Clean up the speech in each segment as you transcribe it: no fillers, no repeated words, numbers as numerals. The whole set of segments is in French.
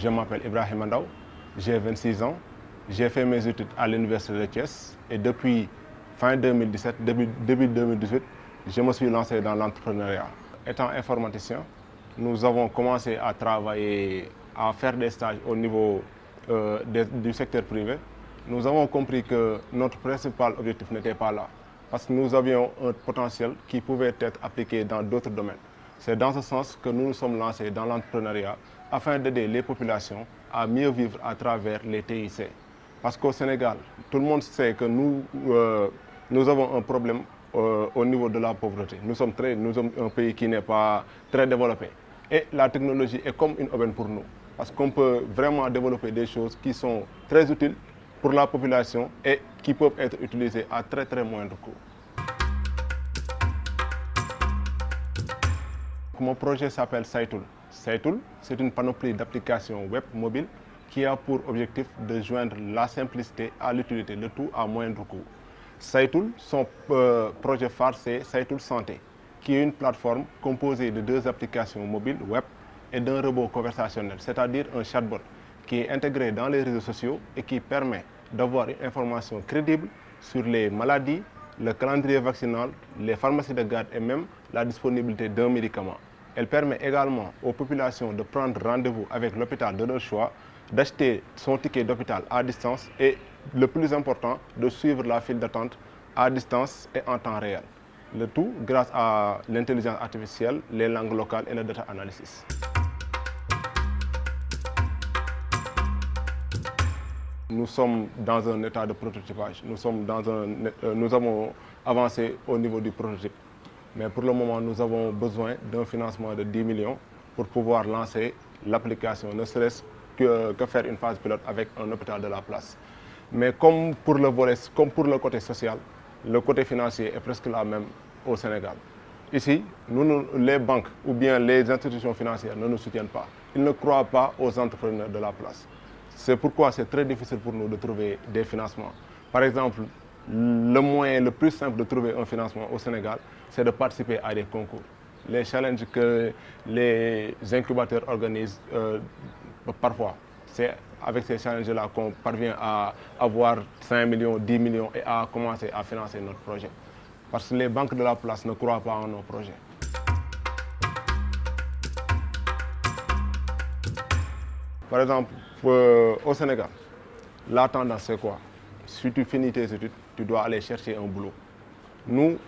Je m'appelle Ibrahim Ndaw, j'ai 26 ans. J'ai fait mes études à l'université de Thiès et depuis fin 2017, début 2018, je me suis lancé dans l'entrepreneuriat. Étant informaticien, nous avons commencé à travailler, à faire des stages au niveau du secteur privé. Nous avons compris que notre principal objectif n'était pas là, parce que nous avions un potentiel qui pouvait être appliqué dans d'autres domaines. C'est dans ce sens que nous nous sommes lancés dans l'entrepreneuriat afin d'aider les populations à mieux vivre à travers les TIC. Parce qu'au Sénégal, tout le monde sait que nous avons un problème au niveau de la pauvreté. Nous sommes un pays qui n'est pas très développé. Et la technologie est comme une aubaine pour nous. Parce qu'on peut vraiment développer des choses qui sont très utiles pour la population et qui peuvent être utilisées à très moindre coût. Mon projet s'appelle Saytoul. Saytoul, c'est une panoplie d'applications web mobiles qui a pour objectif de joindre la simplicité à l'utilité, le tout à moindre coût. Saytoul, son projet phare, c'est Saytoul Santé, qui est une plateforme composée de 2 applications mobiles web et d'un robot conversationnel, c'est-à-dire un chatbot, qui est intégré dans les réseaux sociaux et qui permet d'avoir une information crédible sur les maladies, le calendrier vaccinal, les pharmacies de garde et même la disponibilité d'un médicament. Elle permet également aux populations de prendre rendez-vous avec l'hôpital de leur choix, d'acheter son ticket d'hôpital à distance et, le plus important, de suivre la file d'attente à distance et en temps réel. Le tout grâce à l'intelligence artificielle, les langues locales et le data analysis. Nous sommes dans un état de prototypage. Nous avons avancé au niveau du prototype. Mais pour le moment, nous avons besoin d'un financement de 10 millions pour pouvoir lancer l'application, ne serait-ce que faire une phase pilote avec un hôpital de la place. Mais comme pour le côté social, le côté financier est presque la même au Sénégal. Ici, les banques ou bien les institutions financières ne nous soutiennent pas. Ils ne croient pas aux entrepreneurs de la place. C'est pourquoi c'est très difficile pour nous de trouver des financements. Par exemple, le moyen le plus simple de trouver un financement au Sénégal, c'est de participer à des concours. Les challenges que les incubateurs organisent parfois, c'est avec ces challenges-là qu'on parvient à avoir 5 millions, 10 millions et à commencer à financer notre projet. Parce que les banques de la place ne croient pas en nos projets. Par exemple, au Sénégal, la tendance c'est quoi? Si tu finis tes études, tu dois aller chercher un boulot. Nous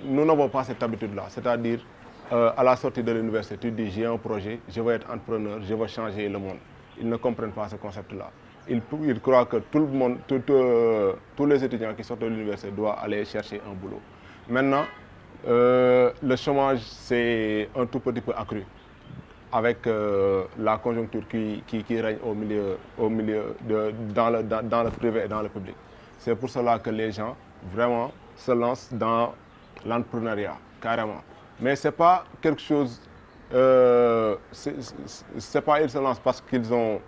n'avons pas cette habitude-là. C'est-à-dire, à la sortie de l'université, tu dis j'ai un projet, je veux être entrepreneur, je veux changer le monde. Ils ne comprennent pas ce concept-là. Ils croient que tout le monde, tous les étudiants qui sortent de l'université doivent aller chercher un boulot. Maintenant, le chômage s'est un tout petit peu accru avec la conjoncture qui règne dans le privé et dans le public. C'est pour cela que les gens vraiment se lancent dans l'entrepreneuriat, carrément. Mais ce n'est pas quelque chose... c'est pas ils se lancent parce qu'ils ont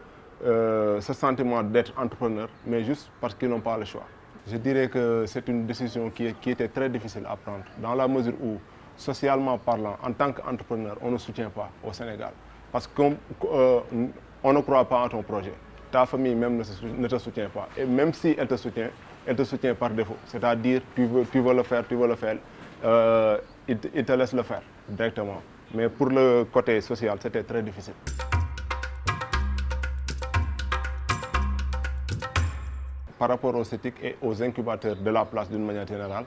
ce sentiment d'être entrepreneur, mais juste parce qu'ils n'ont pas le choix. Je dirais que c'est une décision qui était très difficile à prendre, dans la mesure où, socialement parlant, en tant qu'entrepreneur, on ne soutient pas au Sénégal. Parce qu'on ne croit pas en ton projet. Ta famille même ne te soutient pas. Et même si elle te soutient par défaut. C'est-à-dire, tu veux le faire, il te laisse le faire directement. Mais pour le côté social, c'était très difficile. Par rapport aux CETIC et aux incubateurs de la place d'une manière générale,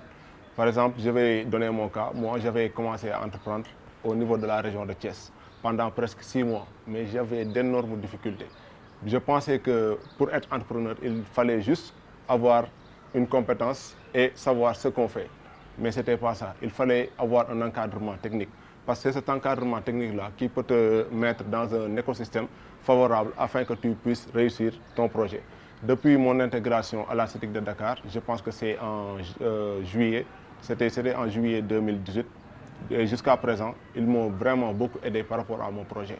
par exemple, je vais donner mon cas. Moi, j'avais commencé à entreprendre au niveau de la région de Thiès pendant presque 6 mois, mais j'avais d'énormes difficultés. Je pensais que pour être entrepreneur, il fallait juste avoir une compétence et savoir ce qu'on fait. Mais ce n'était pas ça. Il fallait avoir un encadrement technique. Parce que c'est cet encadrement technique-là qui peut te mettre dans un écosystème favorable afin que tu puisses réussir ton projet. Depuis mon intégration à la CETIC de Dakar, je pense que c'est en juillet, c'était en juillet 2018, et jusqu'à présent, ils m'ont vraiment beaucoup aidé par rapport à mon projet.